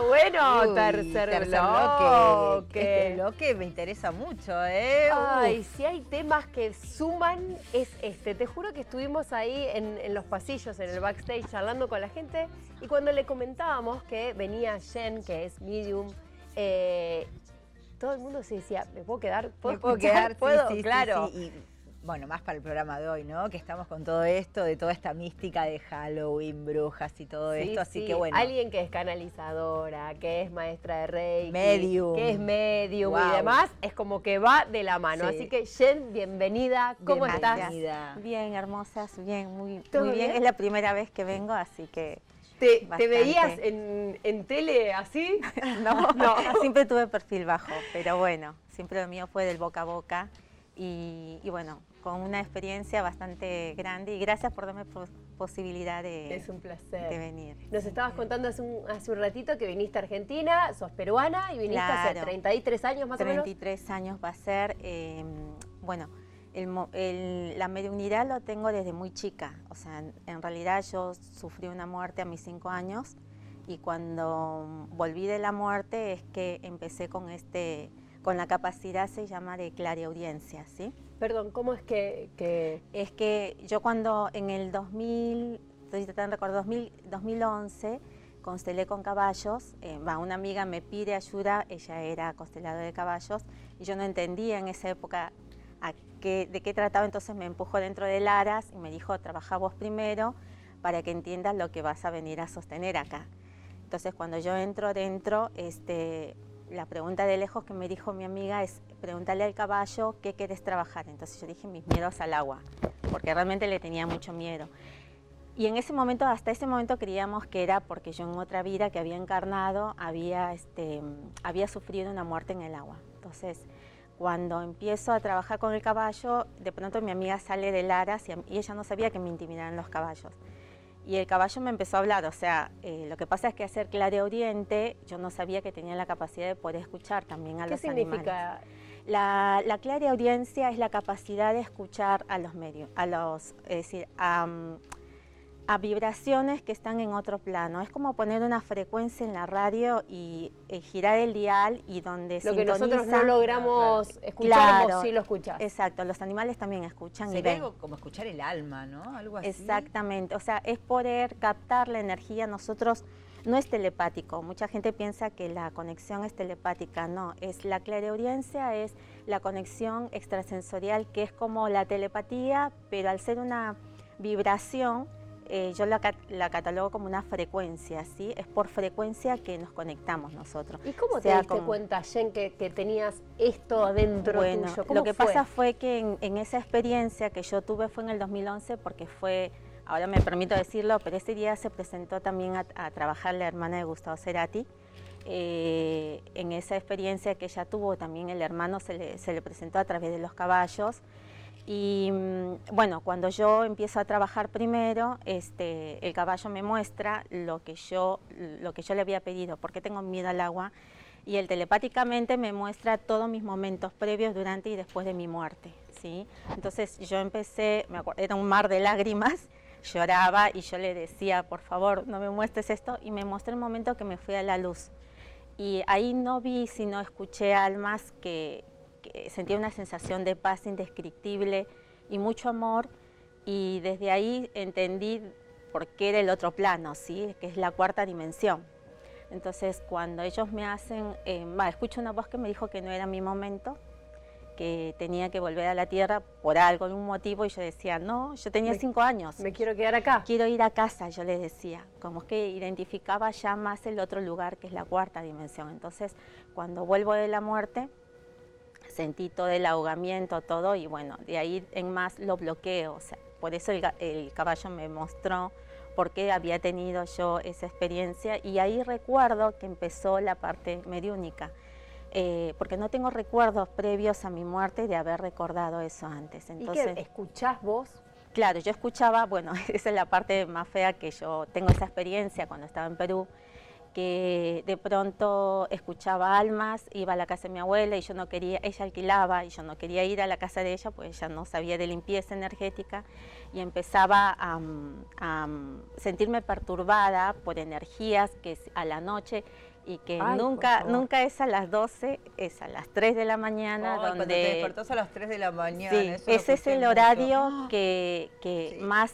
Bueno, tercer bloque. Este bloque me interesa mucho, ¿eh? Ay, si hay temas que suman, es este. Te juro que estuvimos ahí en los pasillos, en el backstage, charlando con la gente, y cuando le comentábamos que venía Jen, que es medium, todo el mundo se decía, ¿me puedo quedar? ¿Puedo quedar? ¿Puedo? Sí, claro. sí. Y bueno, más para el programa de hoy, ¿no? Que estamos con todo esto, de toda esta mística de Halloween, brujas y todo esto, así que bueno. Alguien que es canalizadora, que es maestra de Reiki, medium, que es medium y demás, es como que va de la mano. Sí. Así que Jen, bienvenida. ¿Cómo estás? Bien, hermosas, bien, muy bien. Es la primera vez que vengo, así que ¿Te veías en tele así? No, siempre tuve perfil bajo, pero bueno, siempre lo mío fue del boca a boca y bueno, con una experiencia bastante grande y gracias por darme posibilidad es un placer. De venir. Nos estabas contando hace un ratito que viniste a Argentina, sos peruana y viniste hace 33 años más o menos. 33 años va a ser, bueno, la mediunidad lo tengo desde muy chica, o sea, en realidad yo sufrí una muerte a mis 5 años y cuando volví de la muerte es que empecé con la capacidad, se llama de clariaudiencia, ¿sí? Perdón, ¿cómo es que...? Es que yo cuando en el 2000, estoy tratando de recordar, 2011, constelé con caballos, una amiga me pide ayuda, ella era consteladora de caballos, y yo no entendía en esa época de qué trataba, entonces me empujó dentro del Aras y me dijo, trabaja vos primero para que entiendas lo que vas a venir a sostener acá. Entonces cuando yo entro dentro, la pregunta de lejos que me dijo mi amiga es, pregúntale al caballo qué quieres trabajar. Entonces yo dije, mis miedos al agua, porque realmente le tenía mucho miedo. Y en ese momento, hasta ese momento creíamos que era porque yo en otra vida que había encarnado, había sufrido una muerte en el agua. Entonces, cuando empiezo a trabajar con el caballo, de pronto mi amiga sale del Aras y ella no sabía que me intimidaran los caballos. Y el caballo me empezó a hablar, o sea, lo que pasa es que hacer clariaudiente, yo no sabía que tenía la capacidad de poder escuchar también a los animales. ¿Qué significa? La clariaudiencia es la capacidad de escuchar a los medios, es decir, a vibraciones que están en otro plano. Es como poner una frecuencia en la radio y girar el dial y donde lo sintoniza. Que nosotros no logramos escuchar, vos sí lo escuchás. Exacto, los animales también escuchan y ven. Sería algo como escuchar el alma, ¿no? Algo así. Exactamente, o sea, es poder captar la energía. Nosotros no es telepático, mucha gente piensa que la conexión es telepática, no, es la clariaudiencia, es la conexión extrasensorial que es como la telepatía, pero al ser una vibración, yo la catalogo como una frecuencia, ¿sí? Es por frecuencia que nos conectamos nosotros. ¿Y cómo te diste cuenta, Jen, que tenías esto adentro tuyo? Lo que pasa fue que en esa experiencia que yo tuve fue en el 2011 porque fue, ahora me permito decirlo, pero ese día se presentó también a trabajar la hermana de Gustavo Cerati. En esa experiencia que ella tuvo también el hermano se le presentó a través de los caballos. Y bueno, cuando yo empiezo a trabajar primero, el caballo me muestra lo que yo le había pedido, porque tengo miedo al agua, y él telepáticamente me muestra todos mis momentos previos, durante y después de mi muerte, ¿sí? Entonces yo empecé, me acuerdo, era un mar de lágrimas, lloraba y yo le decía, por favor, no me muestres esto, y me mostró el momento que me fui a la luz. Y ahí no vi, sino escuché almas que sentía una sensación de paz indescriptible y mucho amor, y desde ahí entendí por qué era el otro plano, ¿sí? Que es la cuarta dimensión. Entonces cuando ellos me hacen, escucho una voz que me dijo que no era mi momento, que tenía que volver a la tierra por algún motivo, y yo decía, no, yo tenía 5 años. Me quiero quedar acá. Quiero ir a casa, yo les decía, como que identificaba ya más el otro lugar que es la cuarta dimensión. Entonces cuando vuelvo de la muerte, sentí todo el ahogamiento, todo, y bueno, de ahí en más lo bloqueo, o sea, por eso el caballo me mostró por qué había tenido yo esa experiencia, y ahí recuerdo que empezó la parte mediúnica, porque no tengo recuerdos previos a mi muerte de haber recordado eso antes. Entonces, ¿y qué escuchás vos? Claro, yo escuchaba, bueno, esa es la parte más fea, que yo tengo esa experiencia cuando estaba en Perú, que de pronto escuchaba almas, iba a la casa de mi abuela y yo no quería, ella alquilaba y yo no quería ir a la casa de ella, pues ella no sabía de limpieza energética y empezaba a sentirme perturbada por energías que a la noche y que Ay, nunca es a las 12, es a las 3 de la mañana. Ay, cuando te despertás a las 3 de la mañana. Sí, eso ese es el mucho. horario que Sí. más,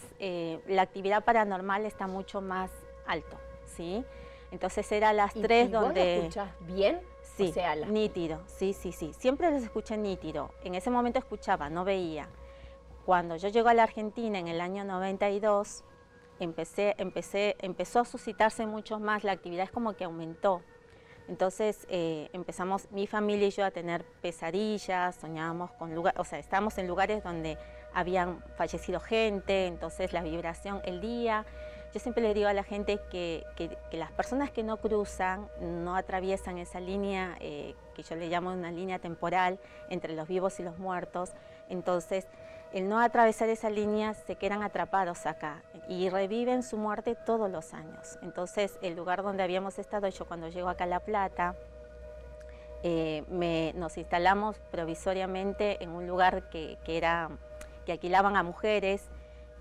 la actividad paranormal está mucho más alto, ¿sí? Entonces era a las 3 ¿Y vos donde... lo escuchás bien? Sí, O sea, nítido, sí. Siempre los escuché nítido. En ese momento escuchaba, no veía. Cuando yo llego a la Argentina en el año 92, empezó a suscitarse mucho más, la actividad es como que aumentó. Entonces empezamos mi familia y yo a tener pesadillas, soñábamos con lugares, o sea, estábamos en lugares donde habían fallecido gente, entonces la vibración, el día. Yo siempre le digo a la gente que las personas que no cruzan, no atraviesan esa línea que yo le llamo una línea temporal entre los vivos y los muertos, entonces el no atravesar esa línea se quedan atrapados acá y reviven su muerte todos los años. Entonces el lugar donde habíamos estado, yo cuando llego acá a La Plata, nos instalamos provisoriamente en un lugar que alquilaban a mujeres,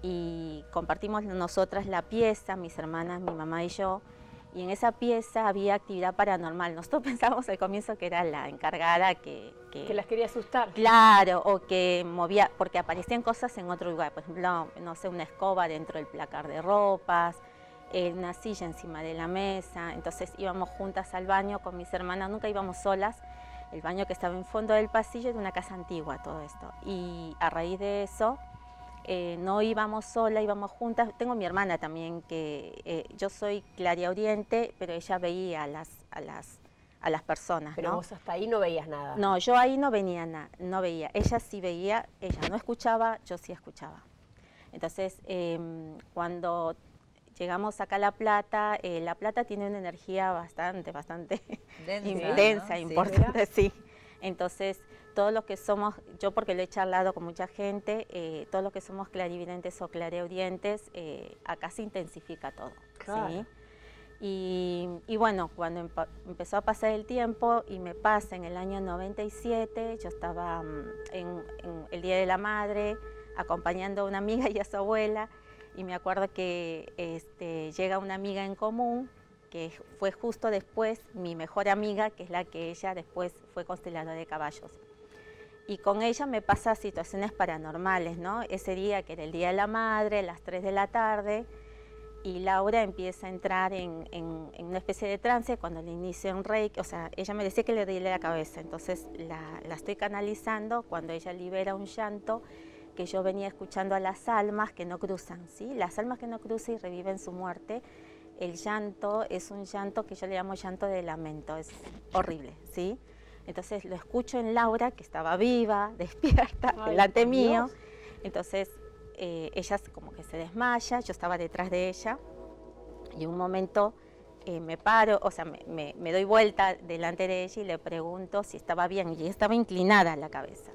y compartimos nosotras la pieza, mis hermanas, mi mamá y yo, y en esa pieza había actividad paranormal. Nosotros pensábamos al comienzo que era la encargada que las quería asustar. Claro, o que movía, porque aparecían cosas en otro lugar, por ejemplo, no sé, una escoba dentro del placar de ropas, una silla encima de la mesa, entonces íbamos juntas al baño con mis hermanas, nunca íbamos solas, el baño que estaba en fondo del pasillo de una casa antigua, todo esto, y a raíz de eso, no íbamos sola, íbamos juntas. Tengo mi hermana también, que yo soy clariaudiente, pero ella veía a las personas. Pero ¿no? vos hasta ahí no veías nada. No, yo ahí no veía. Ella sí veía, ella no escuchaba, yo sí escuchaba. Entonces, cuando llegamos acá a La Plata tiene una energía bastante densa, intensa, ¿no? importante, sí. Entonces, todos los que somos, yo porque lo he charlado con mucha gente, todos los que somos clarividentes o clareaudientes, acá se intensifica todo. Claro. ¿sí? Y bueno, cuando empezó a pasar el tiempo y me pasa en el año 97, yo estaba en el Día de la Madre acompañando a una amiga y a su abuela, y me acuerdo que llega una amiga en común, que fue justo después mi mejor amiga, que es la que ella después fue consteladora de caballos. Y con ella me pasa situaciones paranormales, ¿no? Ese día, que era el Día de la Madre, a las 3 de la tarde, y Laura empieza a entrar en una especie de trance cuando le inicia un reiki, o sea, ella me decía que le duele la cabeza, entonces la estoy canalizando cuando ella libera un llanto que yo venía escuchando a las almas que no cruzan, ¿sí? Las almas que no cruzan y reviven su muerte. El llanto es un llanto que yo le llamo llanto de lamento, es horrible, ¿sí? Entonces lo escucho en Laura, que estaba viva, despierta, delante mío. Entonces ella como que se desmaya, yo estaba detrás de ella, y un momento me paro, o sea, me doy vuelta delante de ella y le pregunto si estaba bien, y ella estaba inclinada la cabeza.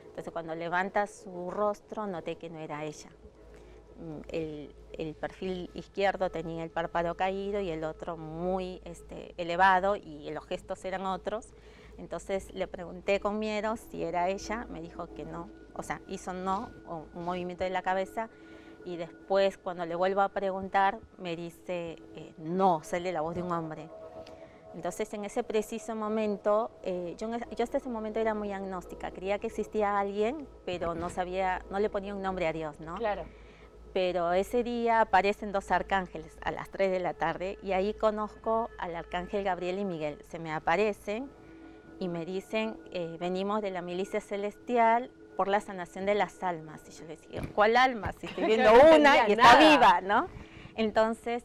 Entonces cuando levanta su rostro noté que no era ella. El perfil izquierdo tenía el párpado caído y el otro muy elevado, y los gestos eran otros. Entonces le pregunté con miedo si era ella, me dijo que no, o sea, hizo no, un movimiento de la cabeza, y después cuando le vuelvo a preguntar me dice no, sale la voz de un hombre. Entonces en ese preciso momento, yo hasta ese momento era muy agnóstica, creía que existía alguien, pero no le ponía un nombre a Dios, ¿no? Claro. Pero ese día aparecen dos arcángeles a las 3 de la tarde, y ahí conozco al arcángel Gabriel y Miguel. Se me aparecen y me dicen, venimos de la milicia celestial por la sanación de las almas. Y yo les digo, ¿cuál alma? Si estoy viendo una y está viva, ¿no? Entonces,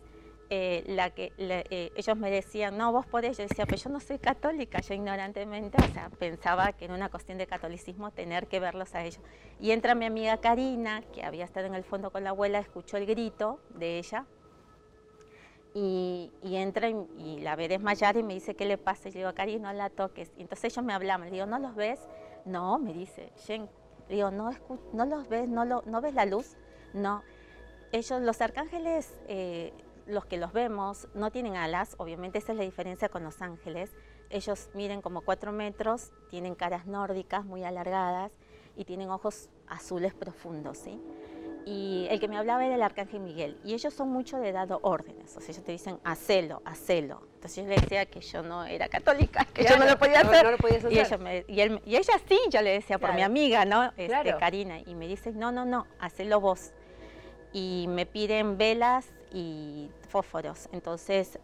ellos me decían, no, vos podés. Yo decía, pero yo no soy católica, yo ignorantemente, o sea, pensaba que era una cuestión de catolicismo tener que verlos a ellos. Y entra mi amiga Karina, que había estado en el fondo con la abuela, escuchó el grito de ella, y entra y la ve desmayar y me dice, ¿qué le pasa? Y yo digo, Karina, no la toques. Y entonces ellos me hablaban, le digo, ¿no los ves? No, me dice, Jen. Le digo, ¿no los ves? ¿No ves la luz? No. Ellos, los arcángeles, los que los vemos no tienen alas, obviamente esa es la diferencia con los ángeles. Ellos miden como 4 metros, tienen caras nórdicas muy alargadas y tienen ojos azules profundos, ¿sí? Y el que me hablaba era el Arcángel Miguel, y ellos son mucho de dado órdenes, o sea, ellos te dicen, hacelo, hacelo. Entonces yo le decía que yo no era católica, que yo no lo podía hacer. No lo podías hacer. Y ella sí, yo le decía, por mi amiga, ¿no? Claro. Karina, y me dice, no, hacelo vos. Y me piden velas y fósforos, entonces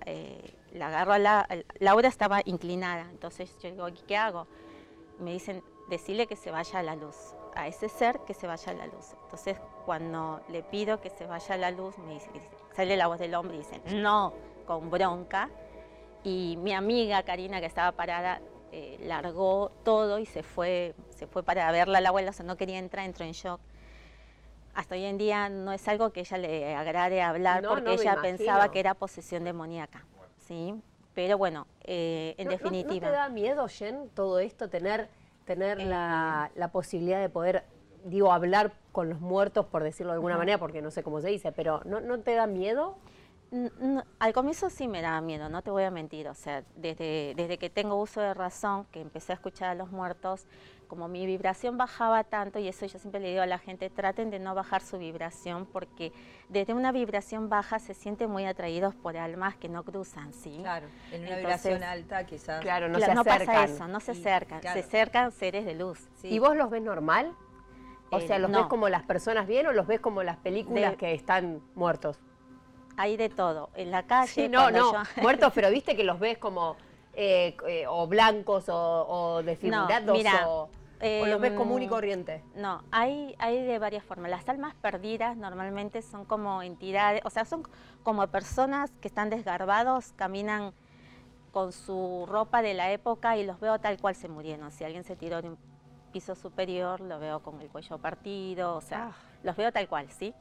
la agarro a Laura estaba inclinada, entonces yo digo, ¿qué hago? Me dicen, decirle que se vaya a la luz, a ese ser que se vaya a la luz. Entonces cuando le pido que se vaya a la luz, me dice, sale la voz del hombre y dice, no, con bronca. Y mi amiga Karina, que estaba parada, largó todo y se fue para verla a la abuela, o sea, no quería entrar, entró en shock. Hasta hoy en día no es algo que ella le agrade hablar, porque ella pensaba que era posesión demoníaca, ¿sí? Pero bueno, en definitiva. ¿No te da miedo, Jen, todo esto, tener la posibilidad de poder, digo, hablar con los muertos, por decirlo de alguna manera, porque no sé cómo se dice, pero ¿no te da miedo? No, al comienzo sí me daba miedo, no te voy a mentir, o sea, desde que tengo uso de razón, que empecé a escuchar a los muertos, como mi vibración bajaba tanto, y eso yo siempre le digo a la gente, traten de no bajar su vibración, porque desde una vibración baja se sienten muy atraídos por almas que no cruzan, ¿sí? Claro, en una vibración alta quizás. Claro, no no se acercan. pasa eso, no se acercan, claro, se acercan seres de luz. Sí. ¿Y vos los ves normal? O sea, ¿los ves como las personas bien o los ves como las películas que están muertos? Hay de todo, en la calle. Sí, muertos, pero viste que los ves como o blancos o desfigurados, no, mira, o los ves común y corriente. No, hay de varias formas. Las almas perdidas normalmente son como entidades, o sea, son como personas que están desgarbados, caminan con su ropa de la época y los veo tal cual se murieron. Si alguien se tiró de un piso superior, lo veo con el cuello partido, o sea, los veo tal cual, ¿sí?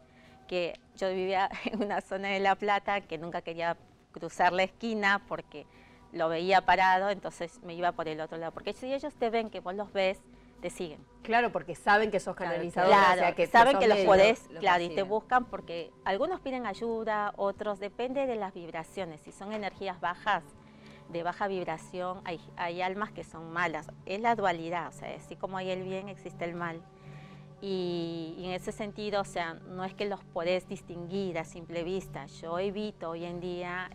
Que yo vivía en una zona de La Plata que nunca quería cruzar la esquina porque lo veía parado, entonces me iba por el otro lado. Porque si ellos te ven que vos los ves, te siguen. Claro, porque saben que sos canalizadora, claro, o sea, que saben que los podés, claro, y te buscan porque algunos piden ayuda, otros, depende de las vibraciones. Si son energías bajas, de baja vibración, hay almas que son malas. Es la dualidad, o sea, así como hay el bien, existe el mal. Y en ese sentido, o sea, no es que los podés distinguir a simple vista. Yo evito hoy en día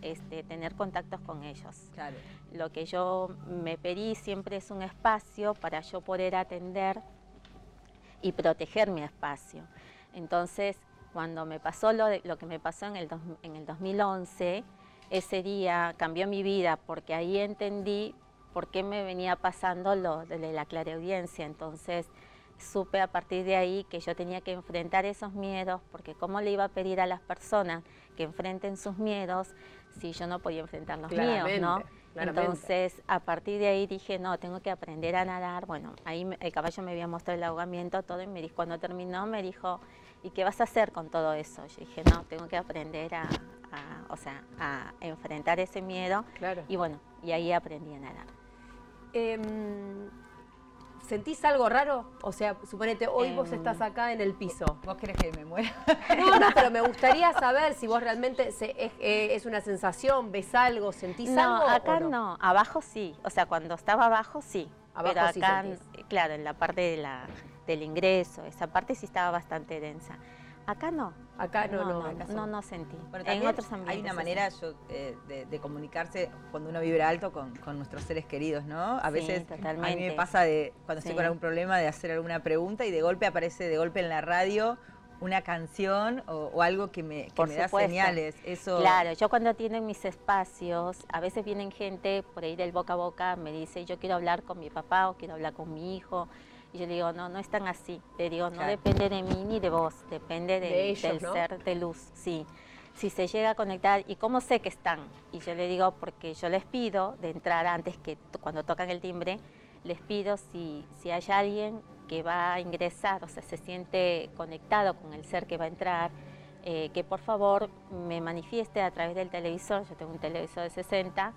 tener contactos con ellos. Claro. Lo que yo me pedí siempre es un espacio para yo poder atender y proteger mi espacio. Entonces, cuando me pasó lo que me pasó en el 2011, ese día cambió mi vida porque ahí entendí por qué me venía pasando lo de la clareaudiencia. Entonces, supe a partir de ahí que yo tenía que enfrentar esos miedos, porque cómo le iba a pedir a las personas que enfrenten sus miedos si yo no podía enfrentar los míos, ¿no? Entonces, a partir de ahí dije, no, tengo que aprender a nadar. Bueno, ahí el caballo me había mostrado el ahogamiento, todo, y cuando terminó me dijo, ¿y qué vas a hacer con todo eso? Yo dije, no, tengo que aprender a enfrentar ese miedo. Claro. Y bueno, y ahí aprendí a nadar. ¿Sentís algo raro? O sea, suponete, hoy vos estás acá en el piso. ¿Vos querés que me muera? No, pero me gustaría saber si vos realmente es una sensación, ves algo, sentís algo. No, acá no, abajo sí. O sea, cuando estaba abajo sí. Abajo pero sí acá, sentís. claro, en la parte del ingreso, esa parte sí estaba bastante densa. Acá no. Acá no. No sentí. Bueno, en otros ambientes. hay una manera de comunicarse cuando uno vibra alto con nuestros seres queridos, ¿no? A veces totalmente. a mí me pasa cuando estoy con algún problema de hacer alguna pregunta y de golpe aparece en la radio una canción o algo que me da señales. Eso... Claro, yo cuando tienen mis espacios, a veces vienen gente por ahí del boca a boca, me dice, yo quiero hablar con mi papá o quiero hablar con mi hijo. Y yo le digo, no es tan así. Le digo, no depende de mí ni de vos, depende de ellos, del ser de luz, sí. Si se llega a conectar, ¿y cómo sé que están? Y yo le digo, porque yo les pido de entrar antes que cuando tocan el timbre, les pido si hay alguien que va a ingresar, o sea, se siente conectado con el ser que va a entrar, que por favor me manifieste a través del televisor, yo tengo un televisor de 60,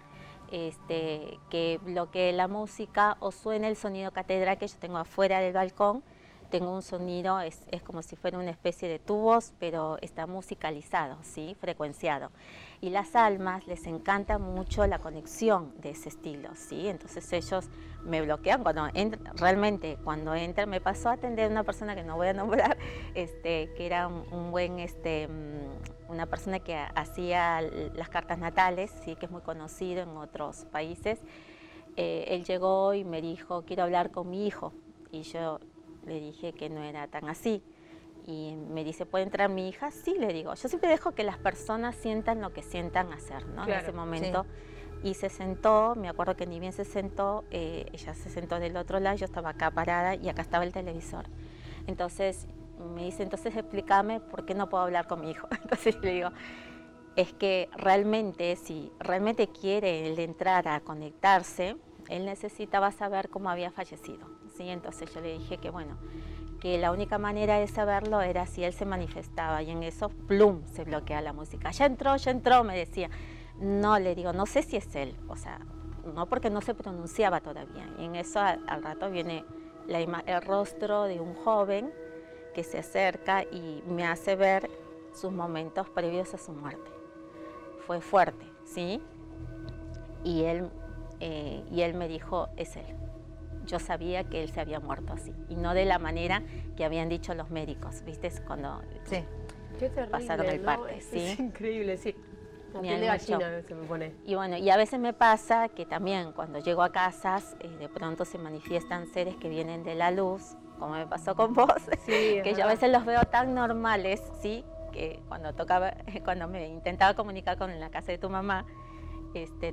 que bloquee la música o suene el sonido catedral que yo tengo afuera del balcón, tengo un sonido, es como si fuera una especie de tubos, pero está musicalizado, ¿sí? Frecuenciado. Y las almas les encanta mucho la conexión de ese estilo, ¿sí? Entonces ellos me bloquean realmente cuando entran. Me pasó a atender a una persona que no voy a nombrar, que era una persona que hacía las cartas natales, ¿sí? Que es muy conocido en otros países. Él llegó y me dijo, quiero hablar con mi hijo, y yo le dije que no era tan así. Y me dice, ¿puede entrar mi hija? Sí, le digo. Yo siempre dejo que las personas sientan lo que sientan hacer, ¿no? Claro, en ese momento. Sí. Y se sentó, me acuerdo que ni bien se sentó, ella se sentó del otro lado, yo estaba acá parada y acá estaba el televisor. Entonces me dice, entonces explícame por qué no puedo hablar con mi hijo. Entonces le digo, es que realmente, si realmente quiere él entrar a conectarse, él necesitaba saber cómo había fallecido, ¿sí? Entonces yo le dije que bueno, que la única manera de saberlo era si él se manifestaba, y en eso, plum, se bloquea la música. Ya entró, me decía. No, le digo, no sé si es él, o sea, no, porque no se pronunciaba todavía. Y en eso al rato viene el rostro de un joven que se acerca y me hace ver sus momentos previos a su muerte. Fue fuerte, ¿sí? Y él me dijo, es él. Yo sabía que él se había muerto así, y no de la manera que habían dicho los médicos, ¿viste? Cuando sí. Qué terrible, pasaron el parte, ¿no? ¿sí? Es increíble, sí. La piel de gallina se me pone. Y bueno, y a veces me pasa que también cuando llego a casas, de pronto se manifiestan seres que vienen de la luz, como me pasó con vos, sí, que yo a veces los veo tan normales, ¿sí? Que cuando me intentaba comunicar con la casa de tu mamá,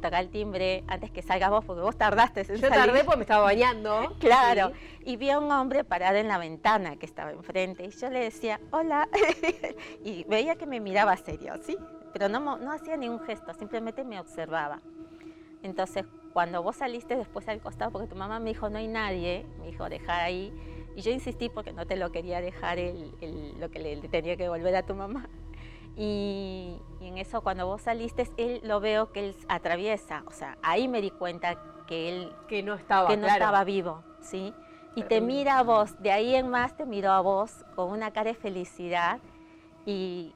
tocar el timbre antes que salgas vos, porque vos tardaste en salir. Yo tardé porque me estaba bañando. Claro, sí. Y vi a un hombre parado en la ventana que estaba enfrente, y yo le decía, hola, y veía que me miraba serio, ¿sí? Pero no hacía ningún gesto, simplemente me observaba. Entonces, cuando vos saliste después al costado, porque tu mamá me dijo, no hay nadie, me dijo, deja ahí, y yo insistí porque no te lo quería dejar lo que le tenía que devolver a tu mamá. Y en eso, cuando vos saliste, él lo veo que él atraviesa, o sea, ahí me di cuenta que él no estaba vivo, ¿sí? Y te mira a vos, de ahí en más te miró a vos con una cara de felicidad y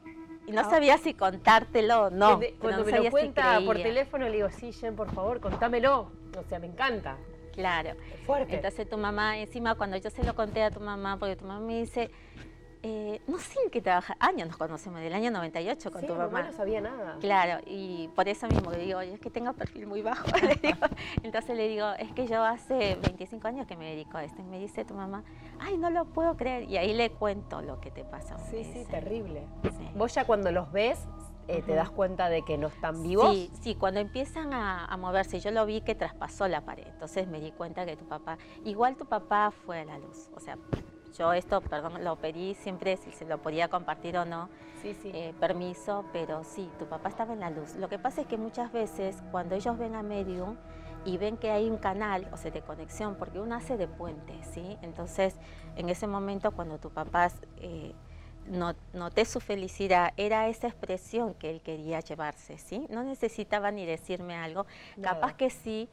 no sabía si contártelo o no. Cuando me lo cuenta por teléfono le digo, sí, Jen, por favor, contámelo, o sea, me encanta. Claro. Es fuerte. Entonces tu mamá, encima cuando yo se lo conté a tu mamá, porque tu mamá me dice, no sé en qué trabaja, años nos conocemos, del año 98 con tu mamá. Sí, mamá no sabía nada. Claro, y por eso mismo le digo, es que tengo perfil muy bajo. Entonces le digo, es que yo hace 25 años que me dedico a esto. Y me dice tu mamá, ay, no lo puedo creer. Y ahí le cuento lo que te pasa. Sí, terrible. Sí. Vos ya cuando los ves, ¿te das cuenta de que no están vivos? Sí, cuando empiezan a moverse, yo lo vi que traspasó la pared. Entonces me di cuenta que tu papá fue a la luz. O sea, yo lo pedí siempre si se lo podía compartir o no, permiso, pero sí, tu papá estaba en la luz. Lo que pasa es que muchas veces cuando ellos ven a Medium y ven que hay un canal, o sea, de conexión, porque uno hace de puente, ¿sí? Entonces, en ese momento cuando tu papá noté su felicidad, era esa expresión que él quería llevarse, ¿sí? No necesitaba ni decirme algo, capaz que sí.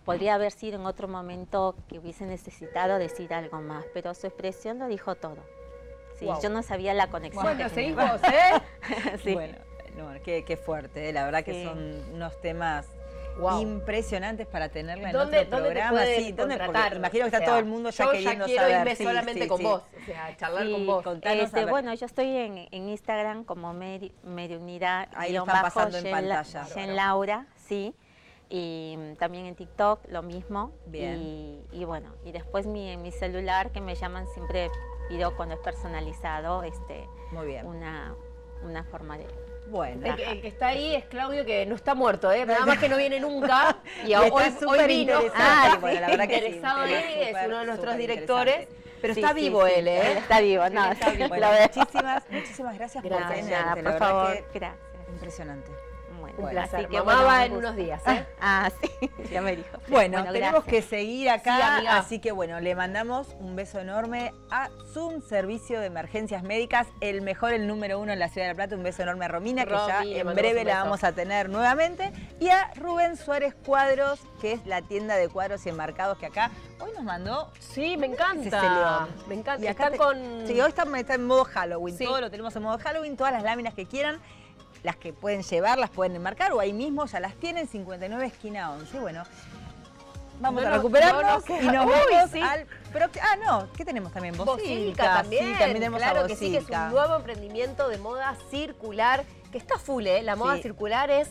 Podría haber sido en otro momento que hubiese necesitado decir algo más, pero su expresión lo dijo todo. Sí, yo no sabía la conexión. Bueno, seguimos, ¿eh? Sí. Bueno, qué fuerte, la verdad que son unos temas impresionantes para tenerla en otro programa. ¿Dónde? Porque imagino que está todo el mundo ya queriendo saber. Yo ya quiero irme solamente con vos, o sea, charlar con vos. Bueno, yo estoy en Instagram como Mediunidad. Ahí lo están pasando en pantalla. Jen Laura, sí. Y también en TikTok lo mismo. Bien. Y bueno, y después en mi celular, que me llaman, siempre pido cuando es personalizado muy bien. una forma de... Bueno. El que está ahí es Claudio, que no está muerto, nada más que no viene nunca. Y hoy vino. Bueno, la verdad que interesado es uno de nuestros directores. Pero está vivo él, ¿eh? Está vivo, no. Bueno, muchísimas gracias por tenerte. Por favor, gracias. Impresionante. Bueno, un placer. así que Mamá va en un gusto. unos días, ¿eh? Sí, ya me dijo. Bueno, tenemos que seguir acá, Sí, amiga. así que bueno, le mandamos un beso enorme a Zoom Servicio de Emergencias Médicas, el mejor, el número 1 en la Ciudad de La Plata. Un beso enorme a Romina, que ya en breve la vamos a tener nuevamente. Y a Rubén Suárez Cuadros, que es la tienda de cuadros y enmarcados que acá hoy nos mandó. Sí, me encanta. Ese león. Me encanta. Y acá sí, hoy está en modo Halloween. Sí. Todo lo tenemos en modo Halloween, todas las láminas que quieran. Las que pueden llevar, las pueden enmarcar o ahí mismo ya las tienen, 59 esquina 11. Bueno, vamos a recuperarnos y nos vamos al próximo. Ah, no, ¿qué tenemos también? Bocilca también. Sí, también tenemos claro a que sí, que es un nuevo emprendimiento de moda circular que está full, ¿eh? La moda circular es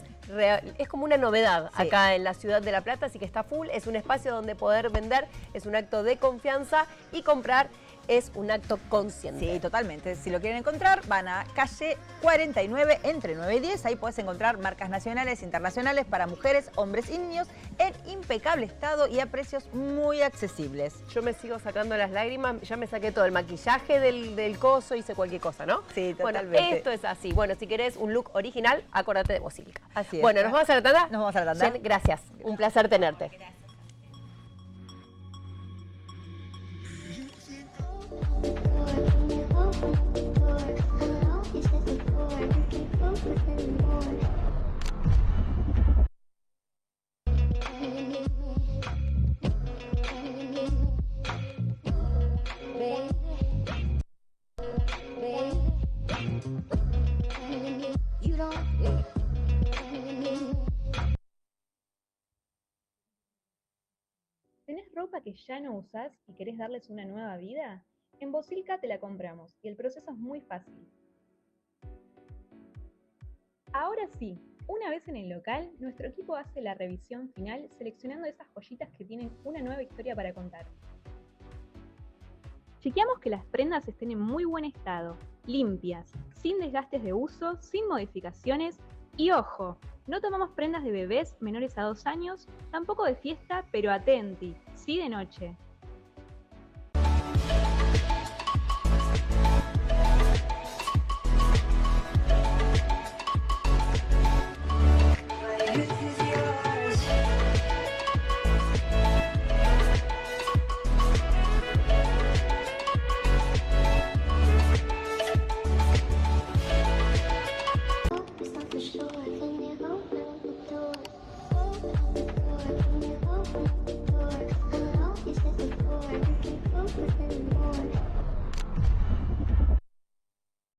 como una novedad acá en la Ciudad de La Plata, así que está full. Es un espacio donde poder vender, es un acto de confianza y comprar es un acto consciente. Sí, totalmente. Si lo quieren encontrar, van a calle 49 entre 9 y 10. Ahí puedes encontrar marcas nacionales, internacionales para mujeres, hombres y niños en impecable estado y a precios muy accesibles. Yo me sigo sacando las lágrimas, ya me saqué todo el maquillaje del coso, hice cualquier cosa, ¿no? Sí, totalmente. Bueno, esto es así. Bueno, si querés un look original, acordate de Bocilca. Así es. Bueno, ¿nos vamos a la tanda? Nos vamos a la tanda. Jen, gracias. Un placer tenerte. ¿Tenés ropa que ya no usás y querés darles una nueva vida? En Bocilca te la compramos y el proceso es muy fácil. Ahora sí, una vez en el local, nuestro equipo hace la revisión final seleccionando esas joyitas que tienen una nueva historia para contar. Chequeamos que las prendas estén en muy buen estado, limpias, sin desgastes de uso, sin modificaciones y ¡ojo! No tomamos prendas de bebés menores a 2 años, tampoco de fiesta, pero atenti, sí de noche. For sure, and you open the door. Open the door, and you open